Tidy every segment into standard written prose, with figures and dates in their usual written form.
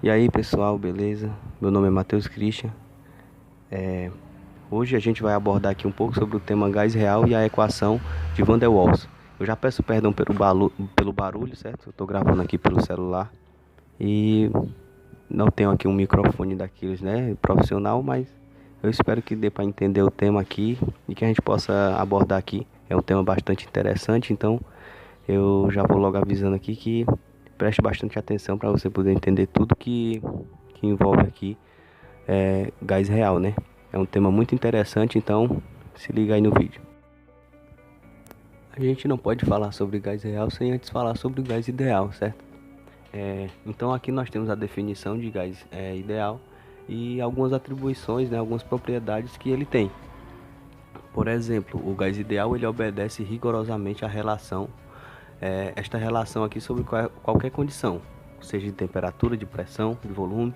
E aí pessoal, beleza? Meu nome é Matheus Christian. Hoje a gente vai abordar aqui um pouco sobre o tema gás real e a equação de Van der Waals. Eu já peço perdão pelo barulho, certo? Eu estou gravando aqui pelo celular e não tenho aqui um microfone daqueles, né, profissional, mas eu espero que dê para entender o tema aqui e que a gente possa abordar aqui. É um tema bastante interessante, então eu já vou logo avisando aqui que preste bastante atenção para você poder entender tudo que envolve aqui gás real, né? É um tema muito interessante, então se liga aí no vídeo. A gente não pode falar sobre gás real sem antes falar sobre o gás ideal, certo? Então aqui nós temos a definição de gás ideal e algumas atribuições, né, algumas propriedades que ele tem. Por exemplo, o gás ideal ele obedece rigorosamente à relação, esta relação aqui sobre qualquer condição, seja de temperatura, de pressão, de volume.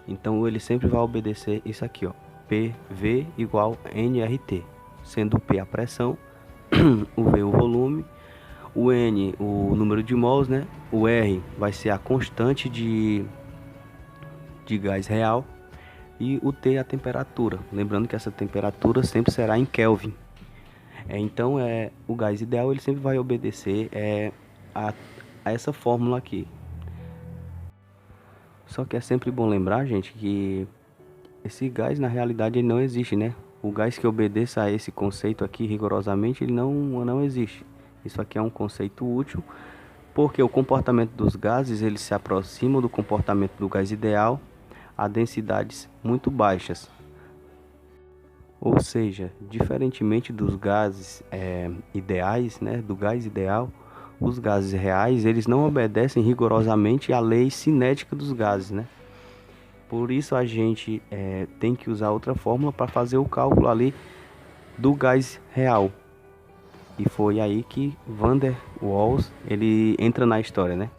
Então ele sempre vai obedecer isso aqui, ó, PV igual nRT, sendo o P a pressão, o V o volume, o N o número de mols, né? O R vai ser a constante de gás real e o T a temperatura. Lembrando que essa temperatura sempre será em Kelvin. Então o gás ideal ele sempre vai obedecer a, a essa fórmula aqui. Só que é sempre bom lembrar, gente, que esse gás na realidade ele não existe, né? O gás que obedeça a esse conceito aqui rigorosamente ele não existe. Isso aqui é um conceito útil porque o comportamento dos gases ele se aproxima do comportamento do gás ideal a densidades muito baixas. Ou seja, diferentemente dos gases ideais, né, do gás ideal, os gases reais eles não obedecem rigorosamente à lei cinética dos gases, né? Por isso a gente tem que usar outra fórmula para fazer o cálculo ali do gás real. E foi aí que Van der Waals ele entra na história, né?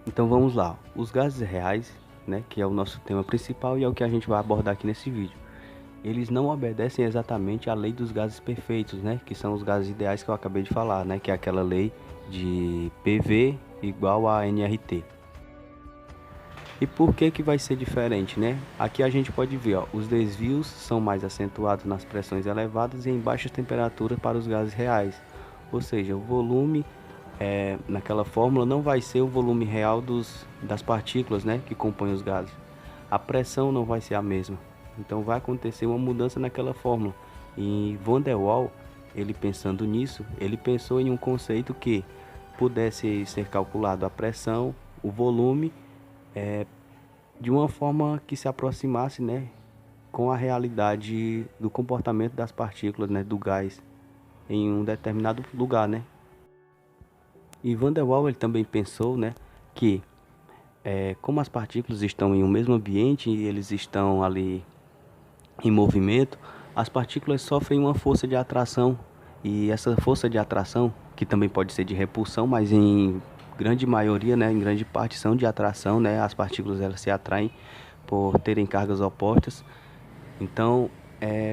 Então vamos lá, os gases reais, né, que é o nosso tema principal e é o que a gente vai abordar aqui nesse vídeo. Eles não obedecem exatamente à lei dos gases perfeitos, né, que são os gases ideais que eu acabei de falar, né, que é aquela lei de PV igual a nRT. E por que vai ser diferente, né? Aqui a gente pode ver, ó, os desvios são mais acentuados nas pressões elevadas e em baixas temperaturas para os gases reais. Ou seja, o volume naquela fórmula não vai ser o volume real das partículas, né, que compõem os gases. A pressão não vai ser a mesma. Então vai acontecer uma mudança naquela fórmula. E Van der Waals, ele pensando nisso, ele pensou em um conceito que pudesse ser calculado a pressão, o volume de uma forma que se aproximasse, né, com a realidade do comportamento das partículas, né, do gás em um determinado lugar, né. E Van der Waals ele também pensou, né, que como as partículas estão em um mesmo ambiente e eles estão ali em movimento, as partículas sofrem uma força de atração e essa força de atração, que também pode ser de repulsão, mas em grande maioria, né, em grande parte são de atração, né, as partículas elas se atraem por terem cargas opostas. Então,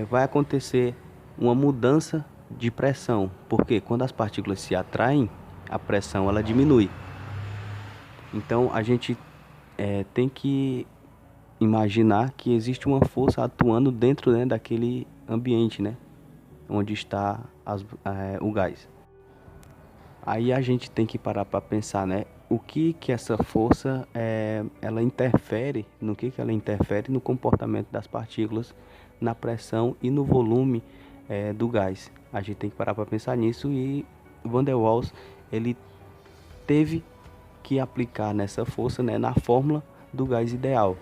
vai acontecer uma mudança de pressão, porque quando as partículas se atraem, a pressão ela diminui. Então, a gente tem que imaginar que existe uma força atuando dentro, né, daquele ambiente, né, onde está o gás. Aí a gente tem que parar para pensar, né, o que essa força ela interfere, no que ela interfere no comportamento das partículas, na pressão e no volume do gás. A gente tem que parar para pensar nisso e Van der Waals ele teve que aplicar nessa força, né, na fórmula do gás ideal.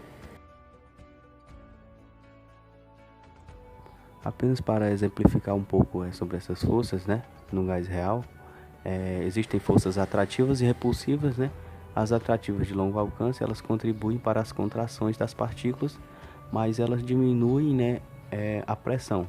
Apenas para exemplificar um pouco sobre essas forças, né, no gás real, existem forças atrativas e repulsivas, né? As atrativas de longo alcance elas contribuem para as contrações das partículas, mas elas diminuem, né, a pressão.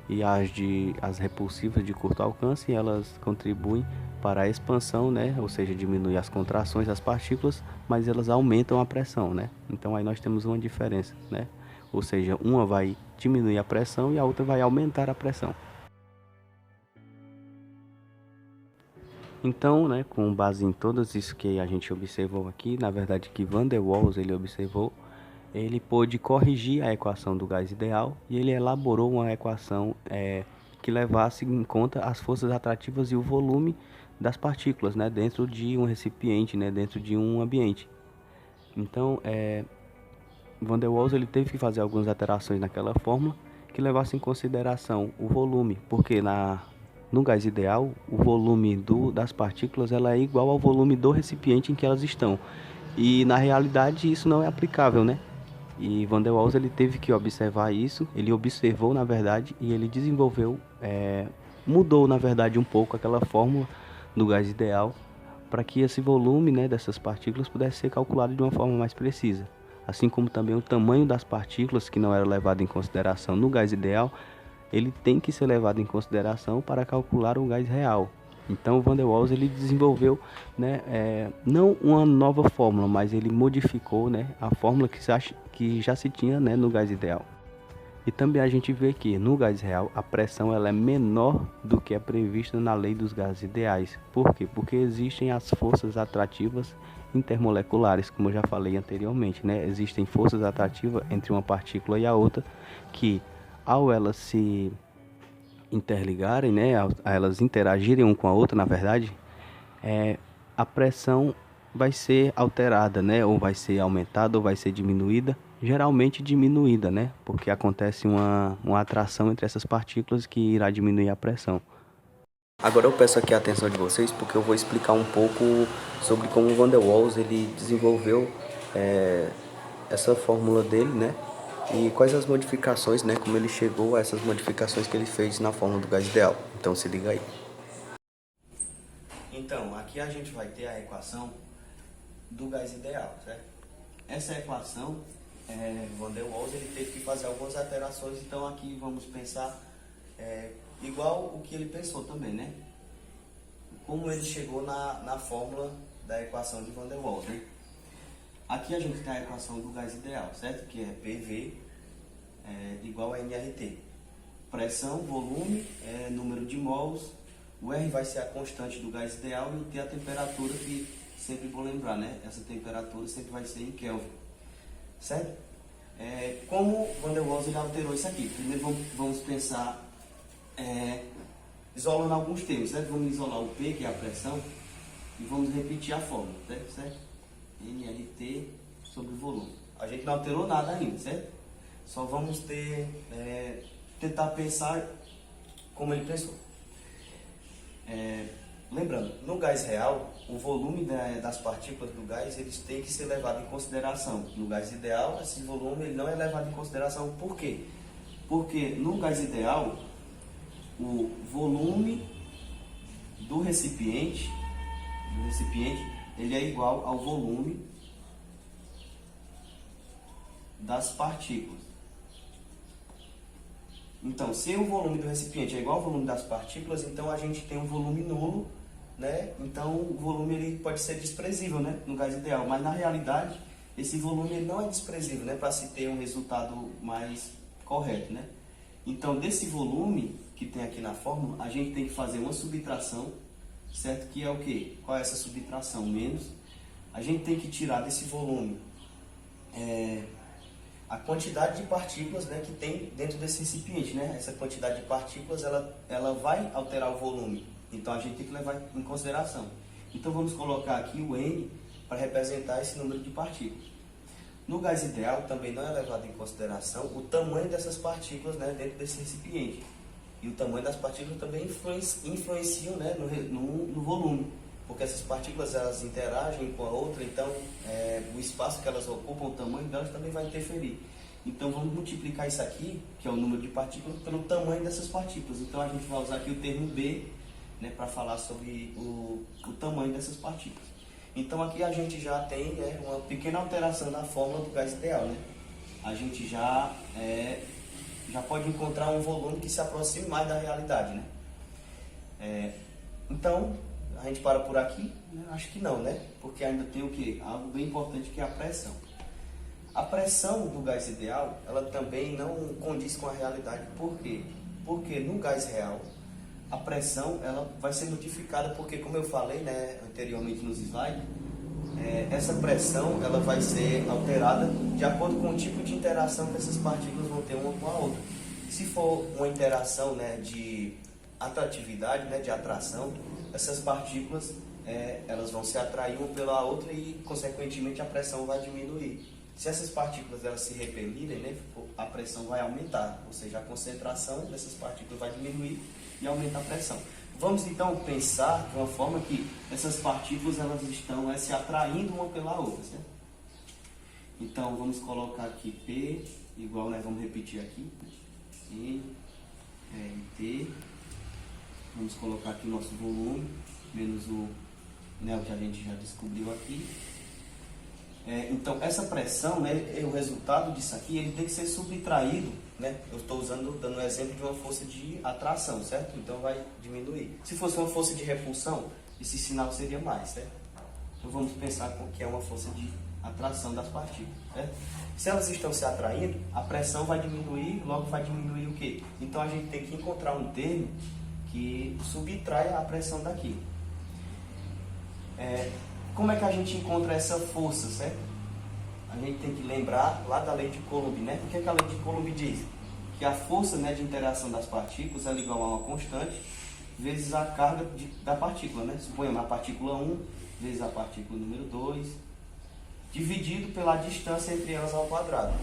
E as repulsivas de curto alcance elas contribuem para a expansão, né? Ou seja, diminui as contrações das partículas, mas elas aumentam a pressão, né? Então aí nós temos uma diferença, né? Ou seja, uma vai diminuir a pressão e a outra vai aumentar a pressão. Então, né, com base em todas isso que a gente observou aqui, na verdade que Van der Waals ele observou, ele pôde corrigir a equação do gás ideal e ele elaborou uma equação que levasse em conta as forças atrativas e o volume das partículas, né, dentro de um recipiente, né, dentro de um ambiente. Então, Van der Waals ele teve que fazer algumas alterações naquela fórmula que levasse em consideração o volume, porque no gás ideal o volume das partículas ela é igual ao volume do recipiente em que elas estão. E na realidade isso não é aplicável, né? E Van der Waals ele teve que observar isso, ele observou na verdade e ele desenvolveu, mudou na verdade um pouco aquela fórmula do gás ideal para que esse volume, né, dessas partículas pudesse ser calculado de uma forma mais precisa. Assim como também o tamanho das partículas que não era levado em consideração no gás ideal, ele tem que ser levado em consideração para calcular o gás real. Então, Van der Waals ele desenvolveu, né, não uma nova fórmula, mas ele modificou, né, a fórmula que já se tinha, né, no gás ideal. E também a gente vê que no gás real a pressão ela é menor do que é prevista na lei dos gases ideais. Por quê? Porque existem as forças atrativas intermoleculares, como eu já falei anteriormente, né? Existem forças atrativas entre uma partícula e a outra que, ao elas se interligarem, né, a elas interagirem um com a outra, na verdade, a pressão vai ser alterada, né, ou vai ser aumentada ou vai ser diminuída, geralmente diminuída, né, porque acontece uma atração entre essas partículas que irá diminuir a pressão. Agora eu peço aqui a atenção de vocês porque eu vou explicar um pouco sobre como Van der Waals ele desenvolveu essa fórmula dele, né, e quais as modificações, né, como ele chegou a essas modificações que ele fez na fórmula do gás ideal. Então se liga aí. Então, aqui a gente vai ter a equação do gás ideal, certo? Essa equação, Van der Waals ele teve que fazer algumas alterações, então aqui vamos pensar igual o que ele pensou também, né? Como ele chegou na fórmula da equação de Van der Waals, né? Aqui a gente tem a equação do gás ideal, certo? Que é PV igual a nRT. Pressão, volume, número de mols, o R vai ser a constante do gás ideal e o T a temperatura, que sempre vou lembrar, né? Essa temperatura sempre vai ser em Kelvin, certo? Como Van der Waals ele alterou isso aqui? Primeiro vamos pensar isolando alguns termos, certo? Vamos isolar o P, que é a pressão, e vamos repetir a fórmula, certo? nRT sobre o volume. A gente não alterou nada ainda, certo? Só vamos tentar pensar como ele pensou. Lembrando, no gás real, o volume das partículas do gás eles têm que ser levado em consideração. No gás ideal, esse volume ele não é levado em consideração. Por quê? Porque no gás ideal, o volume do recipiente ele é igual ao volume das partículas. Então, se o volume do recipiente é igual ao volume das partículas, então a gente tem um volume nulo, né? Então o volume ele pode ser desprezível, né, no gás ideal, mas na realidade esse volume ele não é desprezível, né, para se ter um resultado mais correto, né? Então desse volume que tem aqui na fórmula, a gente tem que fazer uma subtração, certo? Que é o quê? Qual é essa subtração? Menos. A gente tem que tirar desse volume a quantidade de partículas, né, que tem dentro desse recipiente, né? Essa quantidade de partículas ela vai alterar o volume, então a gente tem que levar em consideração. Então vamos colocar aqui o N para representar esse número de partículas. No gás ideal também não é levado em consideração o tamanho dessas partículas, né, dentro desse recipiente, e o tamanho das partículas também influenciam, né, no volume, porque essas partículas elas interagem com a outra, então o espaço que elas ocupam, o tamanho delas também vai interferir. Então vamos multiplicar isso aqui, que é o número de partículas, pelo tamanho dessas partículas. Então a gente vai usar aqui o termo B, né, para falar sobre o tamanho dessas partículas. Então aqui a gente já tem uma pequena alteração na fórmula do gás ideal, né? A gente já pode encontrar um volume que se aproxime mais da realidade, né? Então a gente para por aqui? Acho que não, né? Porque ainda tem o que? Algo bem importante, que é a pressão. A pressão do gás ideal, ela também não condiz com a realidade. Por quê? Porque no gás real, a pressão ela vai ser modificada porque, como eu falei, né, anteriormente nos slides, essa pressão ela vai ser alterada de acordo com o tipo de interação que essas partículas vão ter uma com a outra. Se for uma interação, né, de atratividade, né, de atração, essas partículas elas vão se atrair uma pela outra e, consequentemente, a pressão vai diminuir. Se essas partículas elas se repelirem, né, a pressão vai aumentar, ou seja, a concentração dessas partículas vai diminuir e aumenta a pressão. Vamos então pensar de uma forma que essas partículas elas estão se atraindo uma pela outra, certo? Então vamos colocar aqui P igual, né, vamos repetir aqui, N, T, vamos colocar aqui o nosso volume, menos o, né, o que a gente já descobriu aqui. Então essa pressão, né, o resultado disso aqui, ele tem que ser subtraído, né? Eu estou dando um exemplo de uma força de atração, certo? Então vai diminuir. Se fosse uma força de repulsão, esse sinal seria mais, certo? Então vamos pensar com que é uma força de atração das partículas, certo? Se elas estão se atraindo, a pressão vai diminuir, logo vai diminuir o quê? Então a gente tem que encontrar um termo que subtrai a pressão daqui. Como é que a gente encontra essa força, certo? A gente tem que lembrar lá da lei de Coulomb, né? O que a lei de Coulomb diz? Que a força, né, de interação das partículas é igual a uma constante vezes a carga da partícula, né? Suponhamos a partícula 1 vezes a partícula número 2, dividido pela distância entre elas ao quadrado.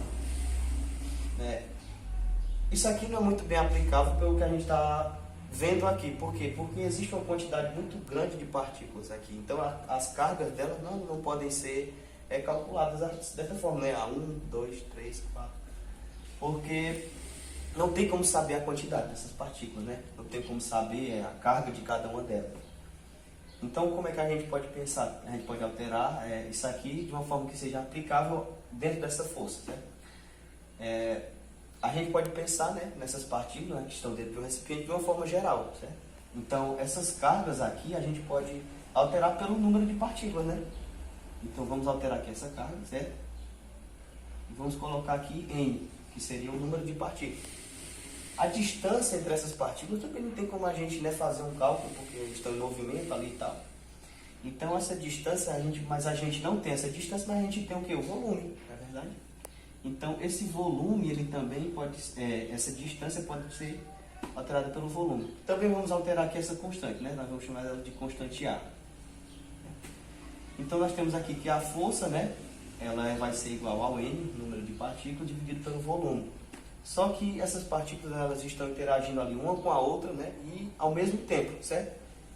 Isso aqui não é muito bem aplicável pelo que a gente está vendo aqui. Por quê? Porque existe uma quantidade muito grande de partículas aqui. Então as cargas delas não podem ser calculadas dessa forma, né? A 1, 2, 3, 4. Porque não tem como saber a quantidade dessas partículas, né? Não tem como saber a carga de cada uma delas. Então, como é que a gente pode pensar? A gente pode alterar isso aqui de uma forma que seja aplicável dentro dessa força, certo? A gente pode pensar, né, nessas partículas, né, que estão dentro do recipiente de uma forma geral, certo? Então, essas cargas aqui a gente pode alterar pelo número de partículas, né? Então, vamos alterar aqui essa carga, certo? E vamos colocar aqui N, que seria o número de partículas. A distância entre essas partículas também não tem como a gente, né, fazer um cálculo, porque estão em movimento ali e tal. Então, essa distância, mas a gente não tem essa distância, mas a gente tem o quê? O volume, não é verdade? Então, esse volume, ele também pode, essa distância pode ser alterada pelo volume. Também vamos alterar aqui essa constante, né? Nós vamos chamar ela de constante A. Então, nós temos aqui que a força, né, ela vai ser igual ao N, número de partículas, dividido pelo volume. Só que essas partículas, elas estão interagindo ali uma com a outra, né, e ao mesmo tempo, certo?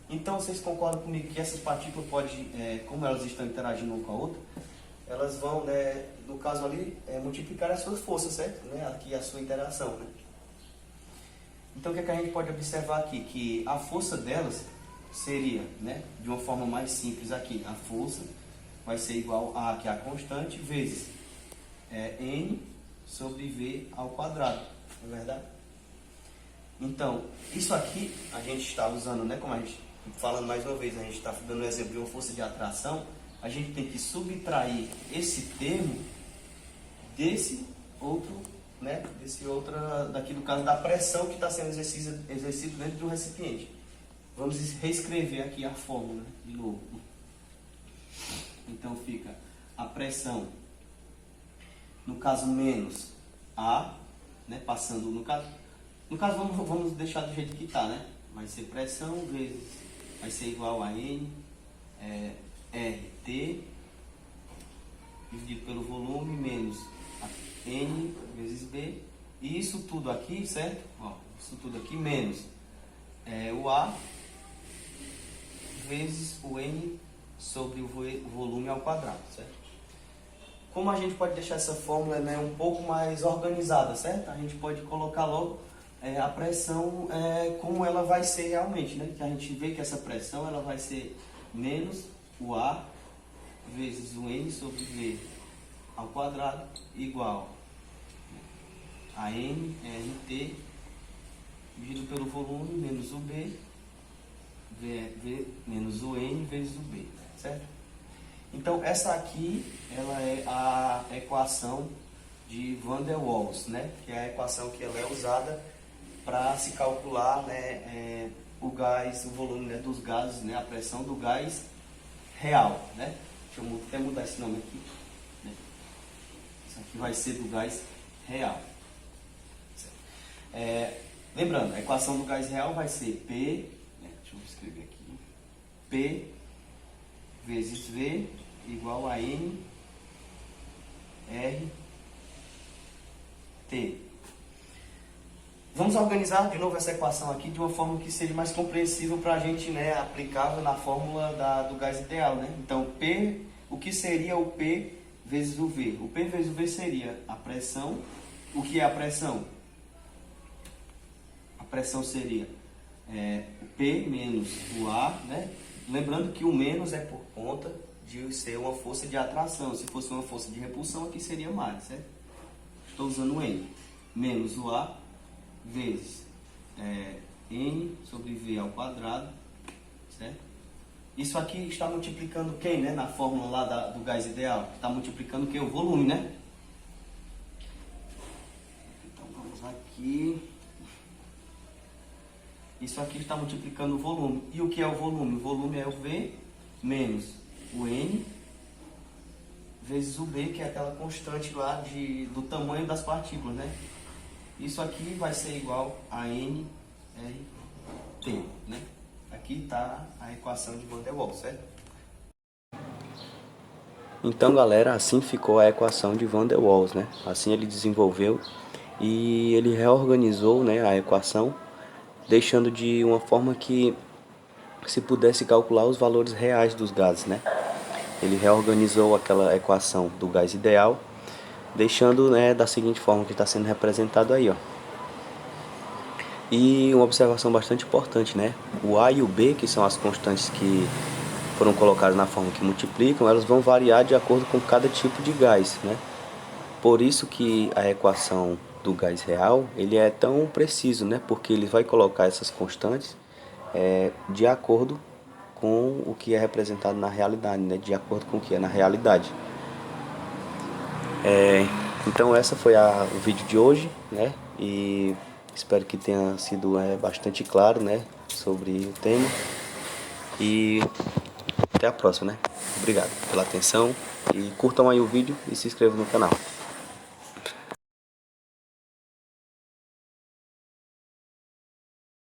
Então, vocês concordam comigo que essas partículas podem, como elas estão interagindo uma com a outra, elas vão, né, no caso ali, multiplicar as suas forças, certo? Né? Aqui a sua interação, né? Então, o que é que a gente pode observar aqui? Que a força delas seria, né, de uma forma mais simples aqui, a força vai ser igual a aqui a constante vezes N sobre V ao quadrado, não é verdade? Então, isso aqui a gente está usando, né, como a gente, falando mais uma vez, a gente está dando um exemplo de uma força de atração, a gente tem que subtrair esse termo desse outro, né, daqui no caso da pressão que está sendo exercido dentro do recipiente. Vamos reescrever aqui a fórmula de novo. Então fica a pressão, no caso menos A, né, passando no caso vamos deixar do jeito que está, né? Vai ser pressão vezes, vai ser igual a N, RT, dividido pelo volume, menos N vezes B, e isso tudo aqui, certo? Ó, isso tudo aqui menos o A vezes o N sobre o volume ao quadrado, certo? Como a gente pode deixar essa fórmula, né, um pouco mais organizada, certo? A gente pode colocar logo a pressão como ela vai ser realmente, né? Que a gente vê que essa pressão ela vai ser menos o A vezes o N sobre V ao quadrado igual a N, RT, dividido pelo volume, menos o B, V menos o N vezes o B, certo? Então, essa aqui, ela é a equação de Van der Waals, né? Que é a equação que ela é usada para se calcular, né, o gás, o volume, né, dos gases, né, a pressão do gás real, né? Deixa eu até mudar esse nome aqui, né? Isso aqui vai ser do gás real. Lembrando, a equação do gás real vai ser P, né, deixa eu escrever aqui, P vezes V igual a N R T. Vamos organizar de novo essa equação aqui de uma forma que seja mais compreensível para a gente, né, aplicável na fórmula do gás ideal, né? Então, P, o que seria o P vezes o V? O P vezes o V seria a pressão. O que é a pressão? A pressão seria o P menos o A, né? Lembrando que o menos é por conta de ser uma força de atração. Se fosse uma força de repulsão, aqui seria mais, certo? Estou usando o N. Menos o A vezes N sobre V ao quadrado, certo? Isso aqui está multiplicando quem, né? Na fórmula lá do gás ideal. Está multiplicando o que? O volume, né? Então vamos aqui. Isso aqui está multiplicando o volume. E o que é o volume? O volume é o V menos o N vezes o B, que é aquela constante lá do tamanho das partículas, né? Isso aqui vai ser igual a nRT, né? Aqui está a equação de Van der Waals, certo? Então, galera, assim ficou a equação de Van der Waals, né? Assim ele desenvolveu e ele reorganizou, né, a equação, deixando de uma forma que se pudesse calcular os valores reais dos gases, né? Ele reorganizou aquela equação do gás ideal, deixando, né, da seguinte forma que está sendo representado aí, ó. E uma observação bastante importante, né? O A e o B, que são as constantes que foram colocadas na forma que multiplicam, elas vão variar de acordo com cada tipo de gás, né? Por isso que a equação do gás real, ele é tão preciso, né? Porque ele vai colocar essas constantes de acordo com o que é representado na realidade, né? De acordo com o que é na realidade. Então essa foi o vídeo de hoje, né? E espero que tenha sido bastante claro, né, sobre o tema. E até a próxima, né? Obrigado pela atenção e curtam aí o vídeo e se inscrevam no canal.